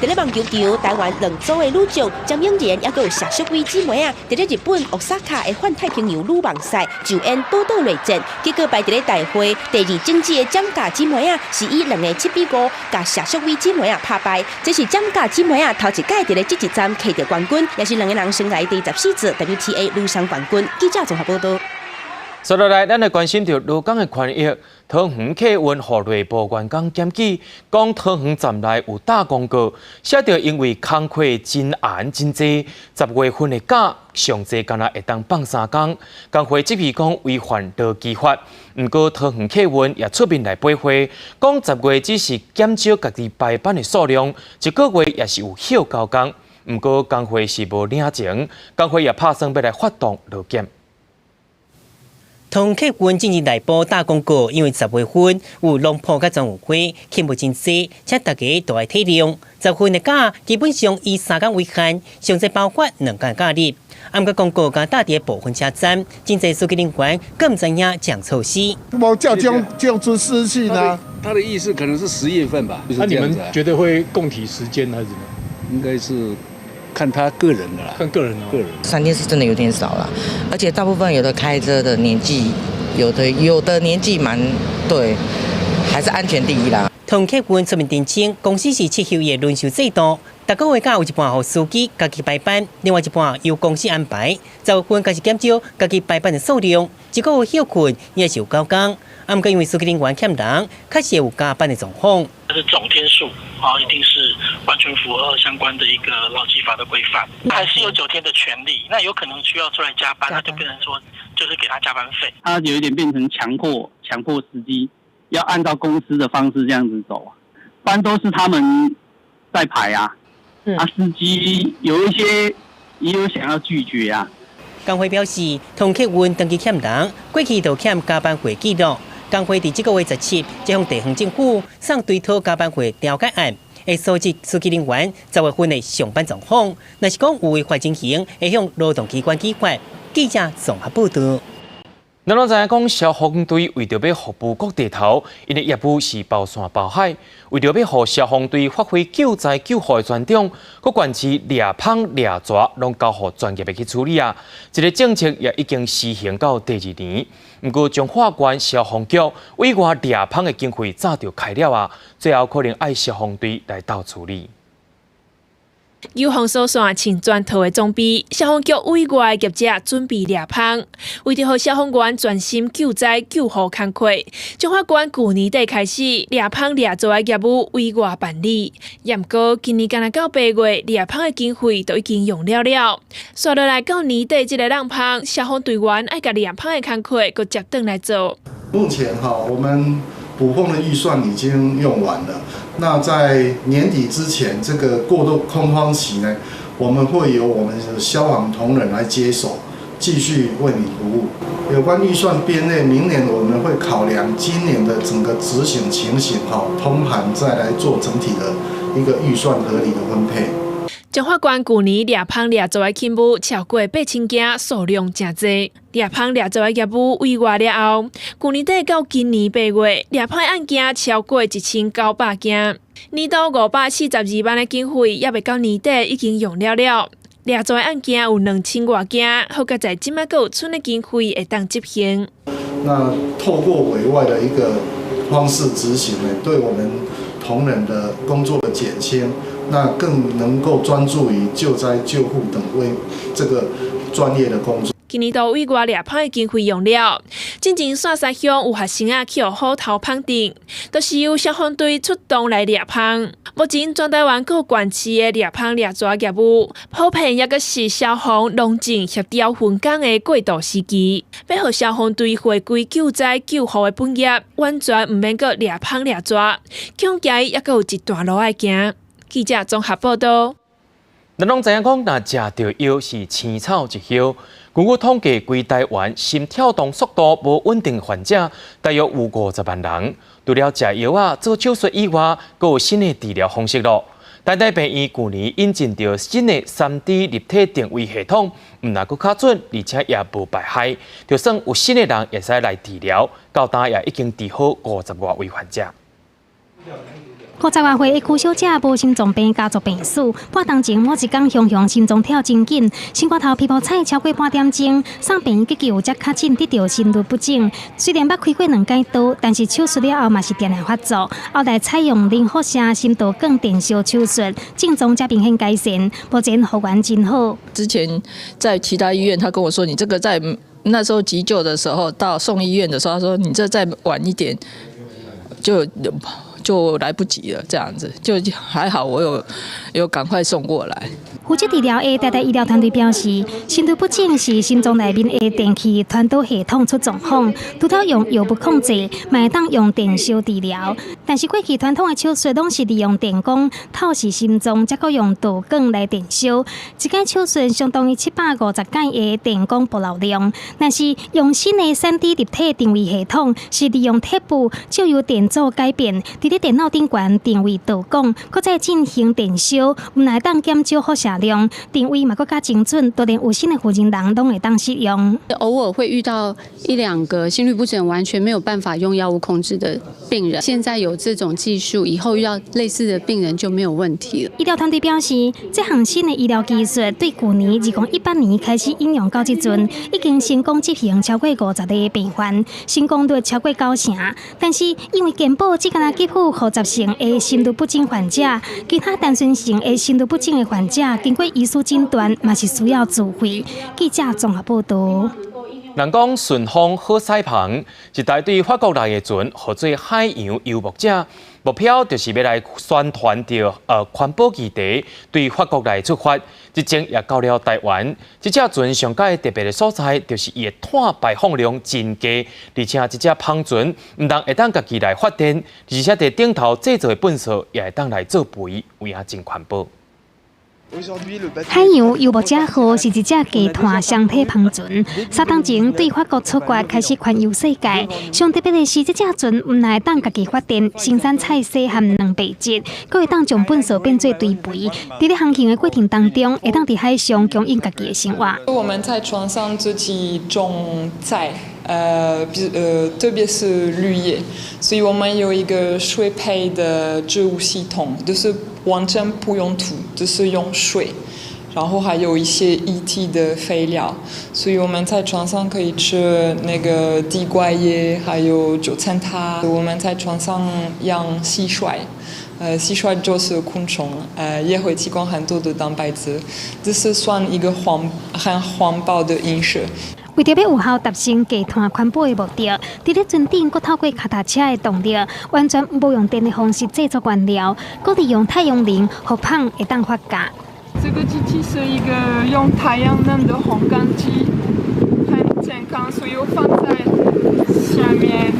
[SPEAKER 7] 伫咧网球场，台湾2组的女将江永然也有谢淑薇姊妹啊，伫咧日本奥萨卡的泛太平洋女网赛就演宝岛内战，结果败伫咧大会第2种子的蒋家姊妹啊，是以2个7-5甲谢淑薇姊妹啊拍败。这是蒋家姊妹啊头一届伫咧这一站摕到冠军，也是2个人生涯第14次 WTA 女双冠军。记者综合报道。
[SPEAKER 1] 接落来，咱来关心到鹿港的权益。桃园客运互内部员工检举，讲桃园站内有打广告，写着因为工课真严真济，10月份的假上济敢若会当放3天。工会执意讲违反劳基法，不过桃园客运也出面来驳回，讲10月只是减少家己排班的数量，1个月也是有休9天。不过工会是无领情，工会也打算要来发动劳检。
[SPEAKER 11] 同客运近日内部打广告，因为10月份有龙坡甲总有会，客无真济，且大家都爱体谅。10月的假基本上以3天为限，上侪包括2天假日。按个广告甲打伫部分车站，真济司机人员更唔知影这样措施。
[SPEAKER 12] 无叫这样出事情呢？
[SPEAKER 14] 他的意思可能是10月份吧。
[SPEAKER 12] 那你们觉得会共体时间还是怎么？
[SPEAKER 14] 应该是。看他个人的啦，
[SPEAKER 12] 看个人哦。
[SPEAKER 14] 个人
[SPEAKER 15] 3天是真的有点少了，而且大部分有的开车的年纪，有的年纪蛮对，还是安全第一啦。
[SPEAKER 11] 同客运出面澄清，公司是7休夜轮休制度，逐个月假有一半予司机家己排班，另外一半由公司安排。10月份开始减少家己排班的数量，1个月休困也是有9天。不过因为司机人员欠人，确实有加班的状况。
[SPEAKER 16] 但是总天数一定是完全符合相关的一个劳基法的规范，还是有9天的权利。那有可能需要出来加班，那就变成说就是给他加班费。
[SPEAKER 18] 他有一点变成强迫司机要按照公司的方式这样子走，班都是他们在排啊。司机有一些也有想要拒绝啊。
[SPEAKER 11] 工会表示，同客运登记欠人，过去就欠加班费记录。工会伫这个月17即向地方政府送追讨加班费调解案，会收集司机人员10月份的上班状况。若是讲有违法情形，会向劳动机关举发。记者综合报道。
[SPEAKER 1] 咱拢知影讲，消防队为着要服务各地头，因为业务是包山包海，为着要互消防队发挥救灾救护的专长，各县市掠芳掠蛇拢交予专业的去处理啊。这个政策也已经施行到第2年，不过彰化县消防局委外掠芳的经费早就开了啊，最后可能爱消防队来到处理。
[SPEAKER 3] 有防火线请砖头的装备，消防局委外业者准备掠芳，为着让消防员专心救灾救护工作，彰化县去年底开始掠芳掠蛇的业务委外办理，不过今年刚才到8月，掠芳的经费都已经用了。刷落来到年底这个浪芳，消防队员爱甲掠芳的工作搁接转来做。
[SPEAKER 28] 目前我们补缝的预算已经用完了。那在年底之前，这个过渡空窗期呢，我们会由我们的消防同仁来接手，继续为你服务。有关预算编列，明年我们会考量今年的整个执行情形，通盘再来做整体的一个预算合理的分配。
[SPEAKER 3] 彰化县去年掠芳掠走的勤务超过8000件，数量真多。掠芳掠走的业务委外了后，去年底到今年8月，掠芳案件超过1900件。年度542万的经费，也未到年底已经用了。掠走的案件有2000多件，好在即马还有剩的经费会当执行。
[SPEAKER 28] 那透过委外的一个方式执行呢，对我们同仁的工作的减轻，那更能够专注于救灾救护等为这个专业的工作。
[SPEAKER 3] 今年度委外掠芳的经费用了，进前线山乡有学生啊去好头芳镇，都是由消防队出动来掠芳。目前全台湾各县市的掠芳掠抓业务，普遍也个是消防、农警协调分工的过渡时期，要让消防队回归救灾救护的本业，完全唔免个掠芳掠抓，恐惊也个有一段路要行。记者综合报道。
[SPEAKER 1] 咱拢知影讲，若食到药是青草一叶。根据统计，规台湾心跳动速度无稳定患者大约有50万人。除了食药啊、做手术以外，还有新的治疗方式咯。台大病院去年引进到新的3D 立体定位系统，唔但佫较准，而且也无败害，就算有新的人会使来治疗，到今也已经治好50多位患者。
[SPEAKER 13] 50多岁的区小姐无心脏病家族病史，半当前某一天雄雄心脏跳真紧，心肝头皮肤菜超过半点钟，送病院急救才较紧得到心律不整。虽然捌开过2间刀，但是手术了后嘛是定定发作。后来采用零辐射心导管电烧手术，症状才明显改善，目前复原真好。
[SPEAKER 2] 之前在其他医院，他跟我说，你这个在那时候急救的时候，到送医院的时候，他说你这再晚一点就来不及了，这样子就还好，我有赶快送过来。
[SPEAKER 13] 负责治疗的台大医疗团队表示，心律不整是心脏内面的电气传导系统出状况，除了用药物控制，嘛会当用电烧治疗。但是过去传统的手术拢是利用电工透视心脏，再搁用导管来电烧。一间手术相当于750间的电工保留量。但是用新的3D 立体定位系统，是利用贴布就由电阻改变，伫咧电脑顶悬定位导管，搁再进行电烧，唔但会当减少辐射量，定位嘛搁较精准，就连有心的附近人拢会当使用。
[SPEAKER 17] 偶尔会遇到1-2个心律不整完全没有办法用药物控制的病人，现在有这种技术，以后遇到类似的病人就没有问题了。
[SPEAKER 13] 医疗团队表示，这项新的医疗技术对去年2018年开始应用到即阵，已经成功执行超过50个病患，成功率超过90%。但是因为健保只敢给付50成的心律不整患者，其他单纯性的心律不整的患者，经过医师诊断，嘛是需要自费。记者综合报道。
[SPEAKER 1] 人讲顺风好驶旁，一大队法国来的船合作海洋游牧者，目标就是要来宣传到环保议题，对法国来出发。即前也到了台湾，这只船上界特别的所在，就是伊的碳排放量真低，而且这只帆船唔但会当家己来发电，而且在顶头制作的粪扫也会当来做肥，有影真环保。
[SPEAKER 13] 海洋游牧者号是一只低碳双体帆船，3当前对法国出国开始环游世界。上特别的是，这只船唔但会当家己发电，生产菜色和蛋白质，佫会当将粪扫变做堆肥。伫咧航行的过程当中，会当伫海上供应家己的生活。
[SPEAKER 19] 我们在船上自己种菜。特别是绿叶，所以我们有一个水培的植物系统，就是完全不用土，就是用水，然后还有一些液体的肥料，所以我们在船上可以吃那个地瓜叶，还有韭菜塔。我们在船上养蟋蟀。蟋蟀就是昆虫，也会提供很多的蛋白质，这是算一个很环保的饮食。
[SPEAKER 13] 为着要有效达成低碳环保的目的，伫咧船顶佫透过脚踏车的动力，完全无用电的方式制作原料，佫利用太阳能，互棒会当发芽。
[SPEAKER 19] 这个机器是一个用太阳能的烘干机，很健康，所以我放在下面。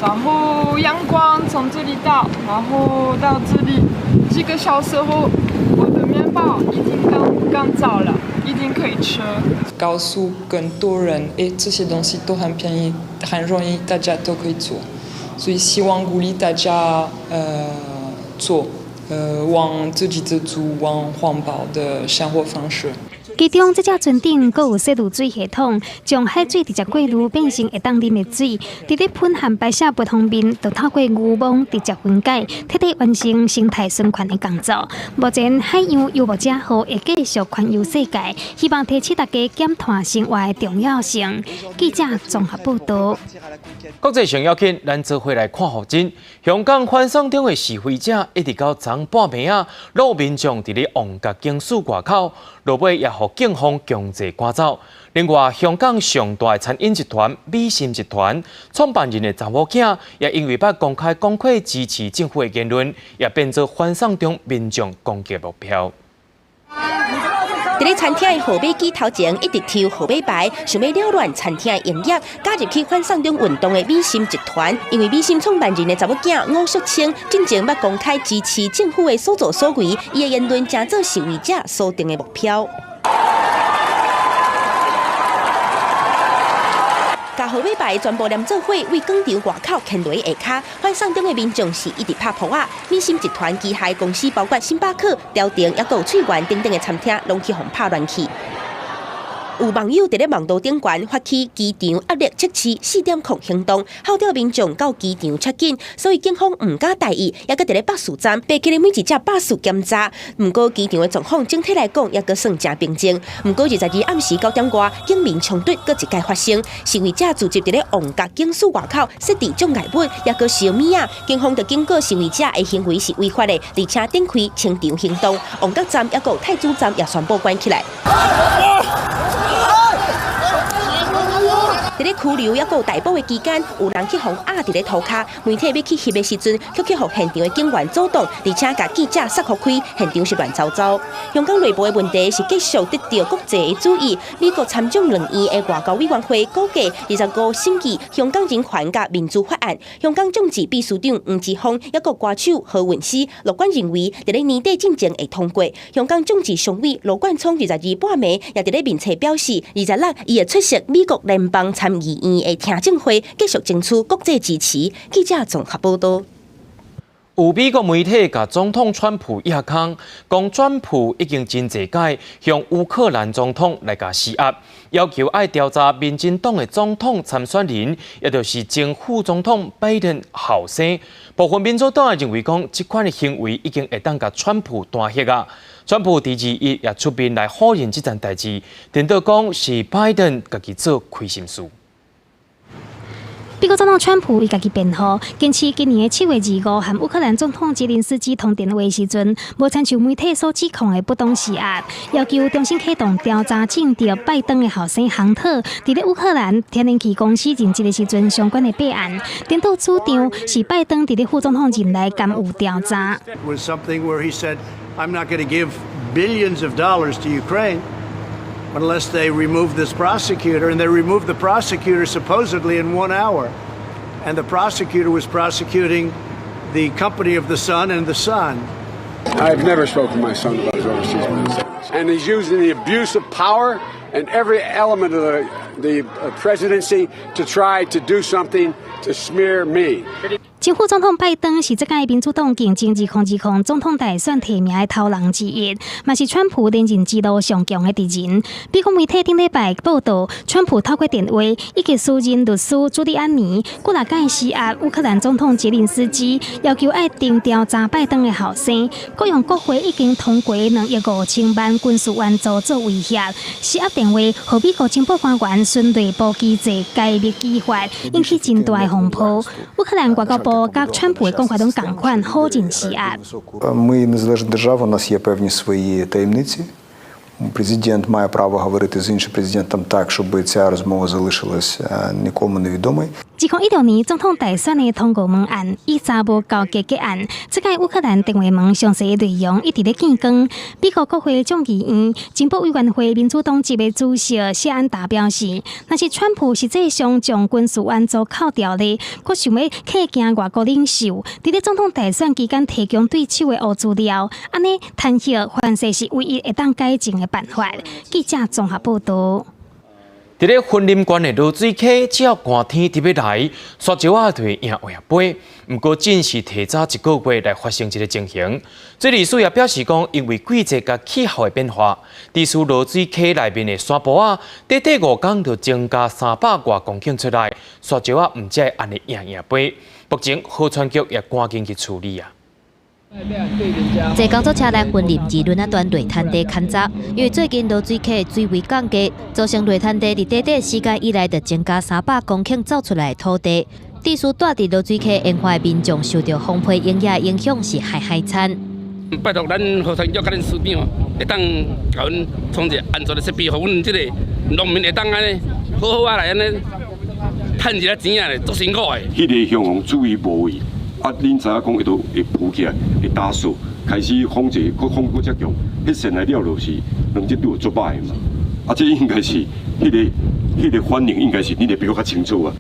[SPEAKER 19] 然后阳光从这里到，然后到这里，几个小时后，我的面包已经刚造了，已经可以吃。告诉更多人，这些东西都很便宜，很容易，大家都可以做。所以希望鼓励大家做，往自给自足、往环保的生活方式。
[SPEAKER 13] 其中，这只船顶阁有泄露水系统，将海水直接过滤变成会当啉的水。伫咧喷和白色不方面，就透过渔网直接分解，彻底完成生态循环的工作。目前，海洋游牧者号会继续环游世界，希望提起大家减碳生活的重要性。记者综合报道。
[SPEAKER 1] 国际上要紧，咱做回来看福真。香港欢送中的示威者一直到昨半暝啊，老民众伫咧旺角警署外口，落尾也互警方强制赶走。另外，香港上大的餐饮集团美心集团创办人的查某囝，也因为捌公开讲过支持政府的言论，也变做欢送中民众攻击目标。
[SPEAKER 7] 伫咧餐厅的号码机头前一直抽号码牌，想要扰乱餐厅的营业，加入去欢送中运动的美心集团，因为美心创办人的查某囝吴淑清，进前捌公开支持政府的所作所为，伊的言论正做示威者锁定的目标。甲号码牌全部连做伙，为广场外口牵落下骹。欢送中的民众是一直拍扑啊！美心集团旗下公司包括星巴克、条定，也有翠园等等的餐厅，拢去互拍乱去。有网友伫咧网道顶悬发起机场压力测试4点0行动，号召民众到机场出境，所以警方唔敢大意，也搁伫咧巴士站爬起咧每一只巴士检查。不过机场的状况整体来讲，也搁算正平静。不过22暗时9点外，警民冲突搁一届发生，示威者聚集伫咧旺角警署外口设置障碍物，也搁烧米啊。警方就警告示威者的行为是违法的，而且展开清场行动。旺角站也搁太子站也宣布关起来。伫咧拘留也有逮捕的期间，有人去互压伫咧涂骹，媒体要去翕的时阵，却去互现场的警员阻挡，而且甲记者塞互开，现场是乱糟糟。香港内部的问题是继续得到国际的注意。美国参众两院的外交委员会估计25审议香港人权甲民主法案，香港政治秘书长黄之锋也有歌手何韵诗乐观认为，伫咧年底进前会通过。香港政治常委罗冠聪22半暝也伫咧面册表示，26伊会出席美国联邦参议院的听证会，继续争取国际支持。记者综合报道。
[SPEAKER 1] 有美国媒体甲总统川普压坑，讲川普已经真侪届向乌克兰总统来甲施压，要求爱调查民进党的总统参选人，也就是前副总统拜登后生。部分民主党也认为讲，这款的行为已经会当甲川普弹劾啊。川普第2日也出面来否认这件代志，顶到讲是拜登家己做亏心事。
[SPEAKER 13] 美国总统川普伊家己辩护，坚持今年7月25日和乌克兰总统泽连斯基通电话时阵，无参照媒体所指控的不当施压，要求重新启动调查，证实拜登的后生杭特伫咧乌克兰天然气公司任职的时阵相关的弊案，颠倒主张是拜登伫咧副总统任内干预调查。
[SPEAKER 5] Was something where he said, "I'm not going to give billions of dollars to Ukraine." Unless they remove this prosecutor, and they removed the prosecutor supposedly in 1 hour. And the prosecutor was prosecuting the company of the Sun and the Sun.
[SPEAKER 20] I've never spoken to my son about his overseas business. And he's using the abuse of power and every element of the presidency to try to do something to smear me.
[SPEAKER 13] 前副总统拜登是这届民主党竞争2020总统大选提名的头人之一，嘛是川普连任之路上强的敌人。美国媒体顶礼拜报道，川普透过电话以及私人律师朱利安尼，过来间施压乌克兰总统泽连斯基，要求爱定调查拜登的后生，各用国会已经通过2亿5000万军事援助做威胁，施压电话和美国情报官员顺利布局这解密计划，引起真大的风波。乌克兰外交部甲川普的讲法拢同款，好尽施压。
[SPEAKER 21] Ми незалежна держава, у нас є певні свої таємниці. Президент має право говорити з іншим президентом так, щоб ця розмова залишилась нікому невідомою.
[SPEAKER 13] 2016年总统大选的通过门案以查无交结结案，这届乌克兰电话门详细的内容一直咧见光。美国国会众议院情报委员会民主党籍的主席谢安达表示，若是川普实际上将军事援助扣掉咧，佫想要客惊外国领袖，伫咧总统大选期间提供对手的黑资料，安尼弹劾反正是唯一会当改进的办法。记者综合报道。
[SPEAKER 1] 伫咧婚林关的落水溪，只要寒天特别来，沙石仔就会硬硬飞。不过，正是提早1个月来发生这个情形。水利署也表示讲，因为季节甲气候的变化，地区落水溪内面的沙坡啊，短短5天就增加300多公顷出来，沙石仔唔只会安尼硬硬飞。目前河川局也赶紧去处理啊。
[SPEAKER 4] 坐工作车来分林二轮段泥滩地勘察，因为最近落水溪水位降低，造成泥滩地伫短短时间以来就增加300公顷走出来的土地。地区住伫落水溪沿海民众受到风皮影响，影响是海惨。
[SPEAKER 6] 拜托咱河川局甲咱市长，会当甲阮创一个安全的设备，互阮即个农民会当安尼好好啊来安尼趁一下钱啊，足辛苦的。
[SPEAKER 9] 迄个向防注意无位。恁知影讲，伊都会浮起来，会打数，开始风者，风搁遮强，迄线来了就是两只都足歹嘛。这应该是迄个反应，应该是你得比我较清楚啊。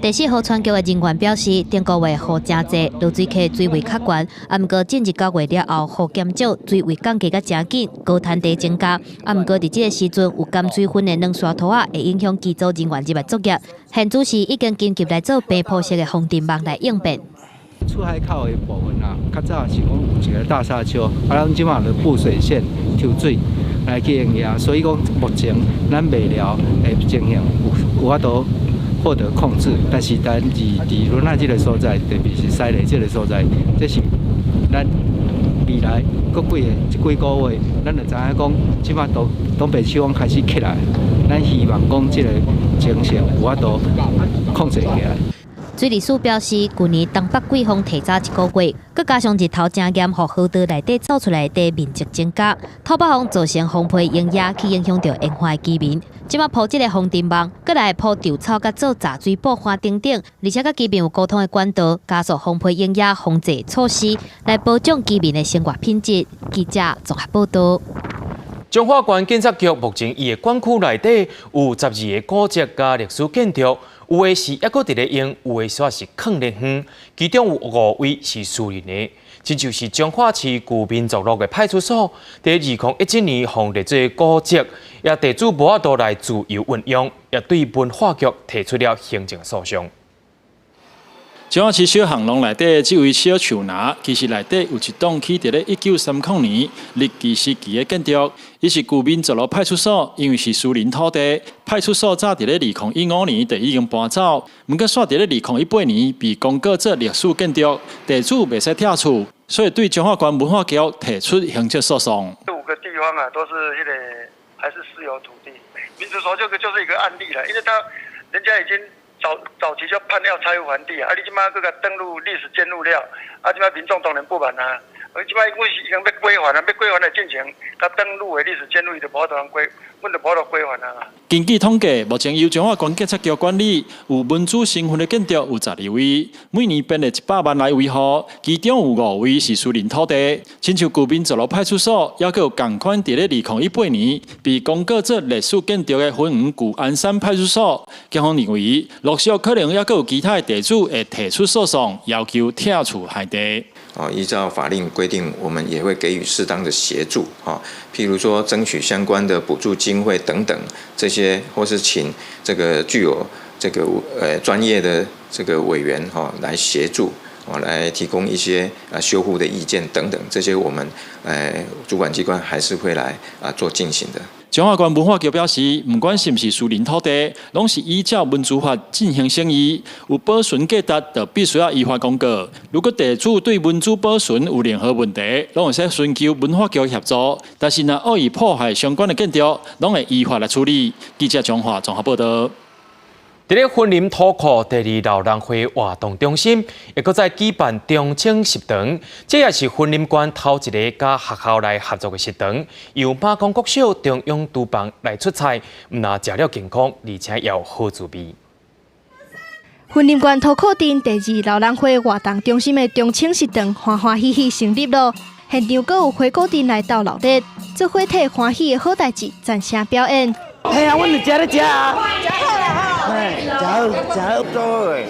[SPEAKER 4] 第4河川局的人员表示，顶个月雨真济，落水溪水位较悬，不过进入9月了后，雨减少，水位降低甲真紧，高滩地增加。不过伫这个时阵，有咸水分的软沙土啊，会影响机组人员入来作业。现主是已经紧急来做平铺式的防尘网来应变。
[SPEAKER 22] 出海口的部分啊，较早是讲有一个大沙丘，咱即马就布水线抽水来去营业，所以讲目前咱未了的情形有法度获得控制，但是咱伫轮海这个所在，特别是西螺这个所在，这是咱未来过几个月，咱就知影讲，即马东北气温开始起来，咱希望讲这个情形有法度控制起来。
[SPEAKER 4] 水利署表示，去年东北季风提早1个月，佮加上日头正炎，互河道内底走出来的面积增加，土北风造成风皮影响，去影响到沿海居民。即马铺这个防尘网，佮来铺稻草，佮做杂水布花等等，而且佮居民有沟通的管道，加速风皮影响防治措施，来保障居民的生活品质。记者综合报道。
[SPEAKER 1] 彰化县警察局目前伊的管区内底有12个古迹甲历史建筑，有的是还阁伫咧用，有的煞是抗日远，其中有5位是私人的。这就是彰化市旧民族路的派出所，在2017年放列做古迹，也地主无法度来自由运用，也对文化局提出了行政诉讼。
[SPEAKER 23] 彰化市小巷弄内底这位小树拿，其实内底有一栋起伫咧1930年日据时期的建筑，伊是旧民族路派出所，因为是私人土地，派出所早伫咧2015年就已经搬走，毋过煞伫咧2018年被公告做历史建筑，地主袂使拆除，所以对彰化县文化局提出行政诉讼。
[SPEAKER 24] 这5个地方啊，都是还是私有土地，民族所这个就是一个案例了，因为人家已经。早期就判要拆屋还地啊！你即马搁甲登录历史建筑了，即马民众当然不满啊！即马因为是已经要归还了，要归还的进程，甲登录的历史建筑伊就无法度阮就无法度归还啊！
[SPEAKER 23] 根据统计，目前由彰化县警察局管理有文主身份的建筑有12位，每年编列100万来维护，其中有5位是私人土地。亲像旧民族路派出所，也有同款伫咧2018年被公告做历史建筑的粉圆旧安山派出所，警方认为陆续可能也有其他的地主会提出诉讼，要求拆除海地。
[SPEAKER 25] 依照法令规定，我们也会给予适当的协助，譬如说争取相关的补助经费等等，这些或是请这个具有这个专业的这个委员来协助，来提供一些修护的意见等等，这些我们主管机关还是会来做进行的。
[SPEAKER 23] 彰化县文化局表示，不管是不是私人土地，拢是依照民族法进行审议，有保存价值就必须要依法公告。如果地主对民族保存有任何问题，拢会使寻求文化局协助。但是若恶意破坏相关的建筑，拢会依法来处理。记者彰化综合报道。
[SPEAKER 1] 伫咧婚林土库第2老人会活动中心，也搁在举办中青食堂，这也是婚林县头一个甲学校来合作的食堂，由马公国小中央厨房来出菜，唔但食了健康，而且也有好滋味。
[SPEAKER 26] 婚林县土库镇第2老人会活动中心的中青食堂欢欢喜喜成立了，现场阁有花果镇来到老热，做伙体欢喜的好代志，掌声表演。
[SPEAKER 29] 嘿啊，阮就食咧食啊，哎，食好多诶，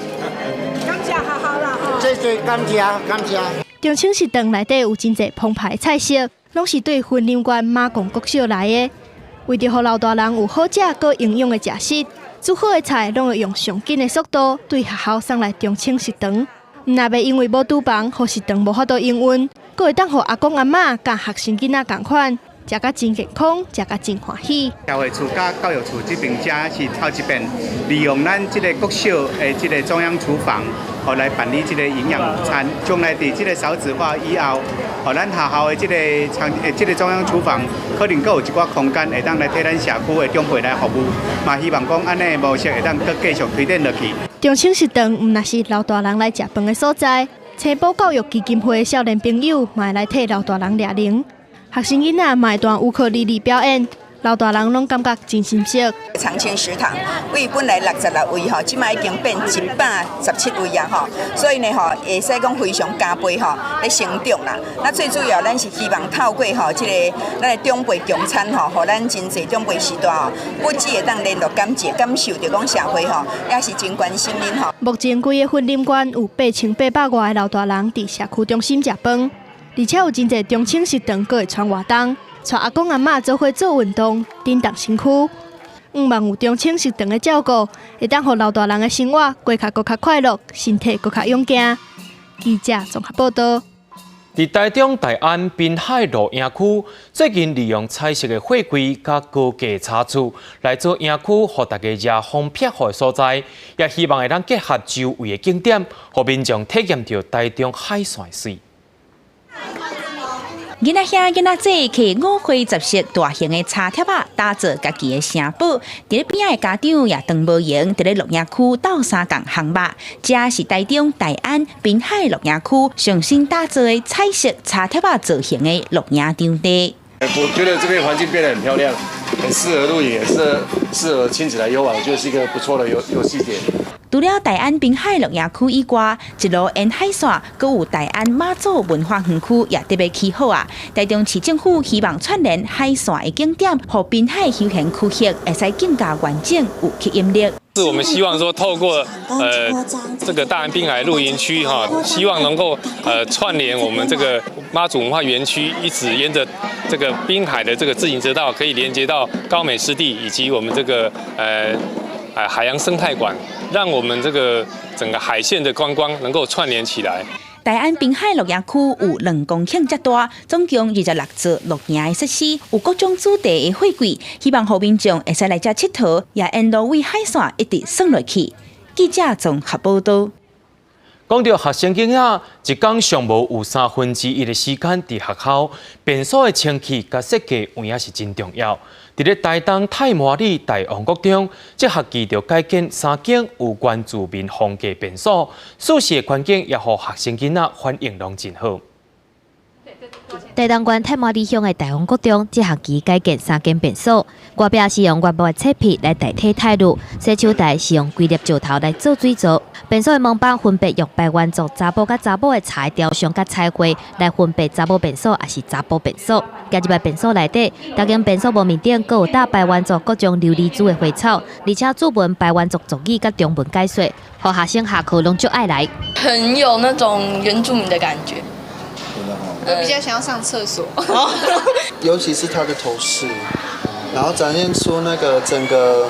[SPEAKER 29] 感谢学校啦吼，谢感谢。
[SPEAKER 26] 中青食堂内底有真侪澎湃菜色，拢是对婚林县马公国小来的。为着让老大人有好食佮营养的食食，煮好的菜拢会用上紧的速度对学校送来中清食堂。若袂因为无厨房或食堂无法度营运，佮会当互阿公阿嬷甲学生囡仔共款，食甲真健康，食甲真欢喜。
[SPEAKER 8] 社会处甲教育处这边正是头一遍利用咱这个国小的这个中央厨房，来办理这个营养午餐。将来伫这个少子化以后，咱学校的这个中央厨房，可能阁有一寡空间会当来替咱社区的长辈来服务。嘛，希望讲安尼的模式会当阁继续推展落去。
[SPEAKER 26] 中清食堂毋若是老大人来食饭的所在，青埔教育基金会的少年朋友嘛会来替老大人抓零，学生囡仔嘛会弹乌克丽丽表演。老大人拢感觉真心惜。
[SPEAKER 10] 长青食堂为本来66位吼，即摆已经变117位啊吼，所以呢吼，会使讲非常加倍吼咧成长啦。那最主要，咱是希望透过吼即个咱的长辈共餐吼，互咱真侪长辈时代吼，不只会当联络感受着讲社会吼，也是真关心恁吼。
[SPEAKER 26] 目前规个婚礼馆有8800外个老大人伫社区中心食饭，而且有真侪中清食堂阁会传活动。带阿公阿嬷做伙做运动，振动身躯。望有中清食堂的照顾，会当互老大人的生活过较快乐，身体更较勇敢。记者综合报道。
[SPEAKER 1] 伫台中大安滨海路营区，最近利用彩色的货柜甲高架叉柱来做营区，互大家热风撇雨的所在，也希望会当结合周围的景点，互民众体验到台中海线水。
[SPEAKER 7] 囡仔兄、囡仔姐摕5花10色大型的插贴啊，打造家己的城堡。伫咧边仔的家长也当无闲，伫咧鹿野区斗3共项目，这是台中大安滨海鹿野区上新打造的彩色插贴啊造型的鹿野场地。
[SPEAKER 11] 我觉得这边环境变得很漂亮，很适合露营，也适合亲子来游玩，我觉得是一个不错的游戏点。
[SPEAKER 7] 除了大安滨海鹿野区以外，一路沿海线，阁有大安妈祖文化园区也特别起好啊！台中市政府希望串联海线的景点，和滨海休闲区域会使更加完整有吸引力。
[SPEAKER 12] 是我们希望说，透过这个大安滨海露营区哈，希望能够串联我们这个妈祖文化园区，一直沿着这个滨海的这个自行车道，可以连接到高美湿地以及我们这个海洋生态馆，让我们这个整个海线的观光能够串联起来。
[SPEAKER 7] 大安滨海鹿野区有2公顷这大，总共26座鹿野的设施，有各种主题的货柜，希望互民众会使来这佚佗，也沿路为海线一直送落去。记者综合报道。
[SPEAKER 1] 讲到学生囡仔，一天上无有1/3的时间伫学校，便所的清气甲设计有影是真重要。伫咧台东太麻里大王国中，这学期就改建3间有关住民风格便所，宿舍环境也互学生囡仔反应拢真好。
[SPEAKER 4] 台东县太麻里乡的大王国中，这学期改建3间便所，外壁是用原木的漆皮来代替泰露，洗手台是用龟裂石头来做水槽。便所的门板分别用台湾族查甫甲查某的茶雕像甲彩绘来分别查某便所还是查甫便所。加入来便所内底，大间便所门面顶阁有搭台湾族各种琉璃珠的花草，而且注文台湾族族语甲中文解说，互学生下课拢就爱来，
[SPEAKER 14] 很有那种原住民的感觉。
[SPEAKER 15] 我比较想要上厕所，
[SPEAKER 16] 尤其是他的头饰，然后展现出那个整个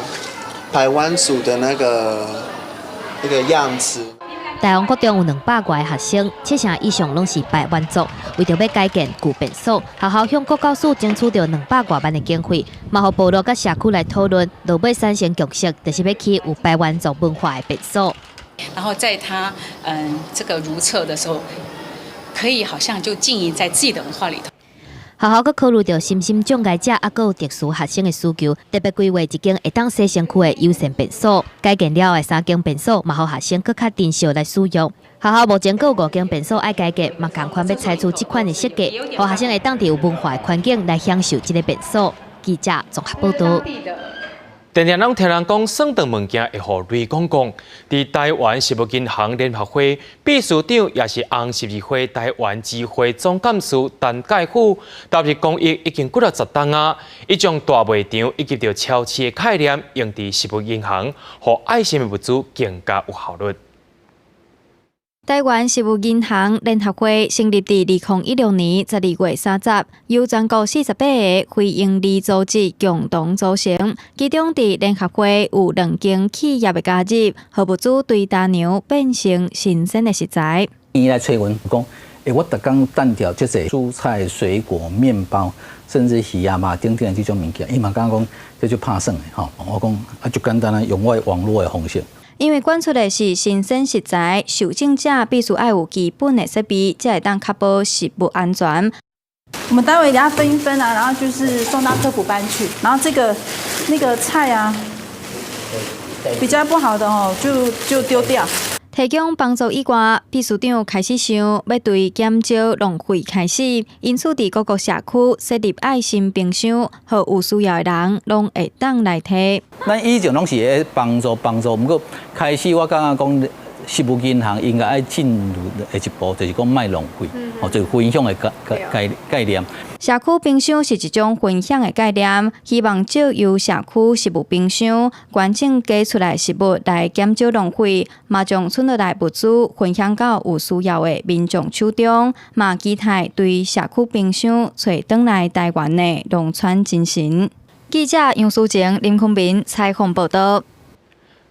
[SPEAKER 16] 台湾族的那个样子。
[SPEAKER 4] 大王国中有200多个学生，7成以上拢是台湾族。为着要改建旧便所，学校向国教署争取到200多万的经费，嘛互部落甲社区来讨论，落尾产生共识，就是要起有台湾族文化的便所。
[SPEAKER 18] 然后在他这个如厕的时候，可以好像就浸淫在自己的文化里头。
[SPEAKER 4] 学校阁考虑到身心障碍者啊，阁有特殊学生的需求，特别规划一间会当洗身躯的优先便所。改建了的3间便所，嘛互学生阁较珍惜来使用。学校目前阁有5间便所爱改建，嘛同款要采取这款的设计，互学生会当伫有文化的环境来享受这个便所。记者综合报道。
[SPEAKER 1] 常常拢听人讲，送顿物件会互雷公公。伫台湾食物银行联合会秘书长，也是红12会台湾支会总干事陈介虎，踏入公益已经过了10档啊，伊将大卖场以及着超市的概念用伫食物银行，互爱心的物资更加有效率。
[SPEAKER 2] 台湾食物银行联合会成立伫2016年12月30日，由全国48个非营利组织共同组成。其中伫联合会有2间企业的加入，何不主对大牛变成新鲜的食材。
[SPEAKER 3] 伊来催阮讲，我逐工单调即个蔬菜、水果、面包，甚至鱼啊、肉等等这种物件，伊嘛讲这就拍算的吼。我讲啊，就简单啊，用我网络的方式。
[SPEAKER 2] 因为管出的是新鲜食材，受证者必须要有基本的设备，才会当确保食物安全。
[SPEAKER 5] 我们待会给它分一分啊，然后就是送到科普班去。然后那个菜啊，比较不好的哦，就丢掉。
[SPEAKER 2] 提供帮助以外，秘书长开始想要对减少浪费开始，因此伫各个社区设立爱心冰箱，互有需要的人拢会当来摕。
[SPEAKER 3] 咱以前拢是咧帮助，不过开始我感觉讲，食物银行应该要进入的一步，就是讲卖浪费，就是分享的概念。
[SPEAKER 2] 社区冰箱是一种分享的概念，希望借由社区食物冰箱完整加出来食物来减少浪费，嘛将剩落来物资分享到有需要的民众手中，嘛期待对社区冰箱找回来台湾的农村精神。记者杨淑晴、林坤明采访报道。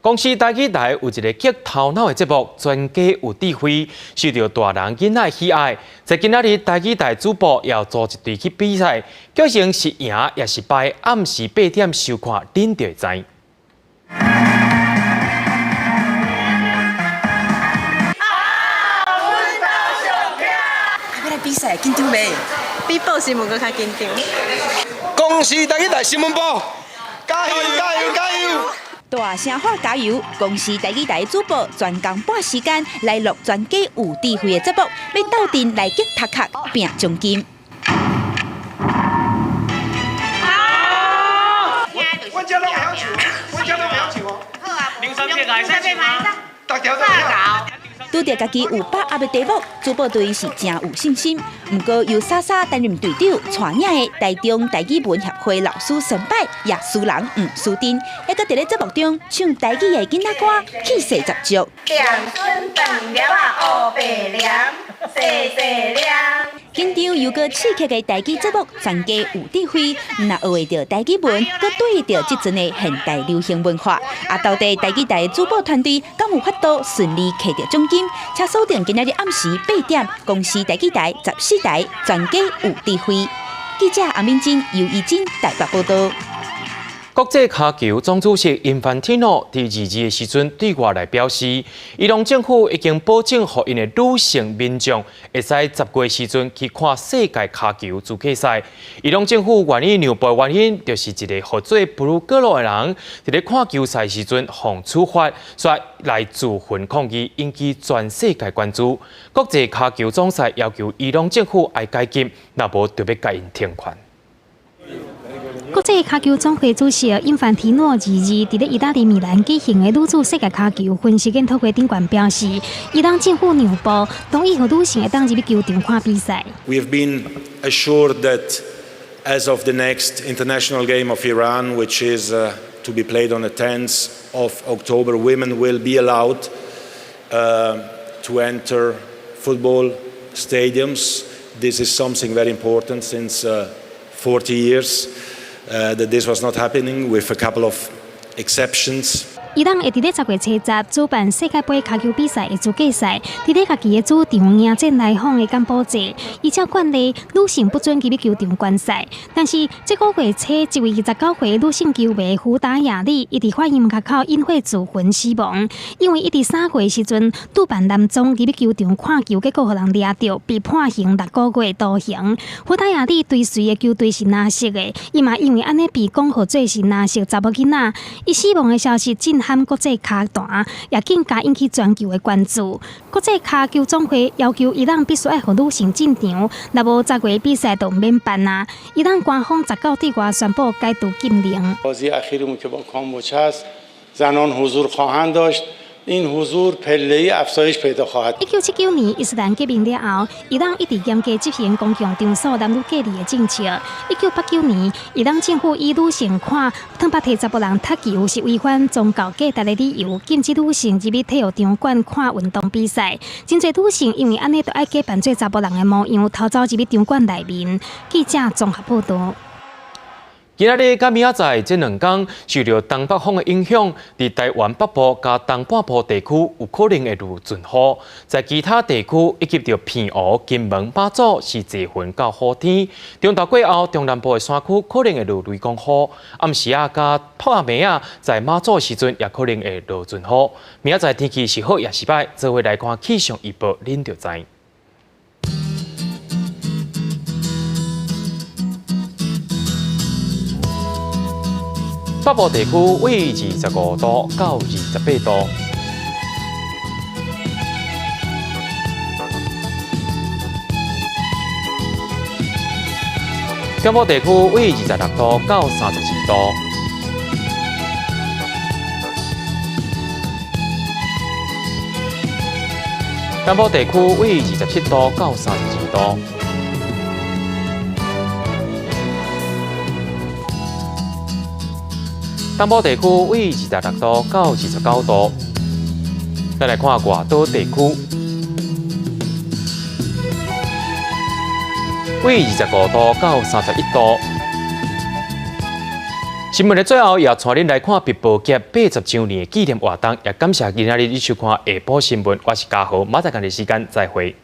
[SPEAKER 1] 公司台语台有一个激头脑的节目，专家有智慧，受到大人囡仔喜爱。在今仔日，台语台主播要组一队去比赛，究竟是赢也是败？暗时8点收看，恁就会知。
[SPEAKER 10] 要来比赛，紧张未？
[SPEAKER 26] 比报新闻更较紧张。
[SPEAKER 11] 公司台语台新闻部，加油加油加油！
[SPEAKER 7] 大声喊加油！公司台语台主播专工半时间来录专家有智慧的节目，要斗阵来击头壳拼奖金。
[SPEAKER 11] 我家都袂晓唱，我家都袂晓唱哦。好啊，刘三姐来先唱吗？大条都会晓。
[SPEAKER 7] 拄着家己有把握的题目，主播队是真有信心。不过由莎莎担任队长，带领的台中台语文协会老师神拜也输人唔输阵，还搁伫咧节目中唱台语的囡仔歌，气势十足。
[SPEAKER 17] 长孙长了啊，黑白亮，细细亮。
[SPEAKER 7] 紧张又搁刺激的台语节目，专家有智慧，若学会着台语文，搁对着即阵的现代流行文化，到底台语台主播团队敢有法度顺利摕到奖金？请锁定今日暗时8点，公司台语台14台，专家有智慧。记者阿敏珍、尤怡珍台北报道。
[SPEAKER 1] 国际卡球总主席因凡蒂诺伫22的时阵对外来表示，伊朗政府已经保证，互因的女性民众会使10月时阵去看世界卡球资格赛。伊朗政府愿意让步的原因，就是一个合作布鲁格罗的人伫咧看球赛时阵互处罚，所以来自焚抗议，引起全世界关注。国际卡球总裁要求伊朗政府爱改进，若无就要甲因停权。
[SPEAKER 13] 国际卡球总会主席因凡提诺22伫咧意大利米兰举行的女子世界卡球分析研讨会顶悬表示，伊朗政府让步，同意互女性会当入去球场看比赛。
[SPEAKER 19] We have been assured that as of the next international game of Iran, which is to be played on the 10th of October, women will be allowed to enter football stadiums. This is something very important since 40 years. That this was not happening, with a couple of exceptions.
[SPEAKER 13] 伊朗会伫咧10月7日主办世界杯卡球比赛的资格赛，伫咧家己的主场迎战来访的柬埔寨。依照惯例，女性不准入去球场观赛。但是这个月初1位29岁女性球迷胡达亚丽，伊伫法院门口因血自焚死亡，因为伊伫3岁时阵督办男总入去球场看球，结果互人抓到，被判刑6个月徒刑。胡达亚丽追随的球队是纳色的，伊嘛因为安尼被讲做是纳色查某囡仔，伊死亡的消息震撼国际卡坛，也更加引起全球的关注。国际卡球总会要求伊朗必须爱互女性进场，若无10月比赛就免办啊。伊朗官方19对外宣布解除禁令。
[SPEAKER 20] بازی اخیری که با کامبوچه است زنان حضور خواهند داشت
[SPEAKER 13] 1979年，伊斯兰革命了后，伊朗一直严格执行公共场所男女隔离的政策。1989年，伊朗政府以女性看汤巴提查甫人踢球是违反宗教价值的理由，禁止女性入去体育场馆看运动比赛。真侪女性因为安尼，就爱假扮做查甫人的模样，偷走入去场馆内面。记者综合报道。
[SPEAKER 1] 今仔日甲明仔载这2天受到东北风的影响，伫台湾北部甲东半部地区有可能会有阵雨，在其他地区以及着偏湖、金门、马祖是多云到好天。中昼过后，中南部的山区可能会落雷公雨，暗时啊甲破暝啊，在马祖时阵也可能会落阵雨。明仔载天气是好也是歹，做伙来看气象预报，恁就知。北部地区为25度到28度，中部地区为26度到32度，南部地区为27度到32度。东部地区为26度到29度，再来看外岛地区，为25度到31度。新闻的最后，也带恁来看บิ๊报业80周年纪念活动，也感谢今仔日你收看下晡新闻，我是嘉豪，马上同你时间再会。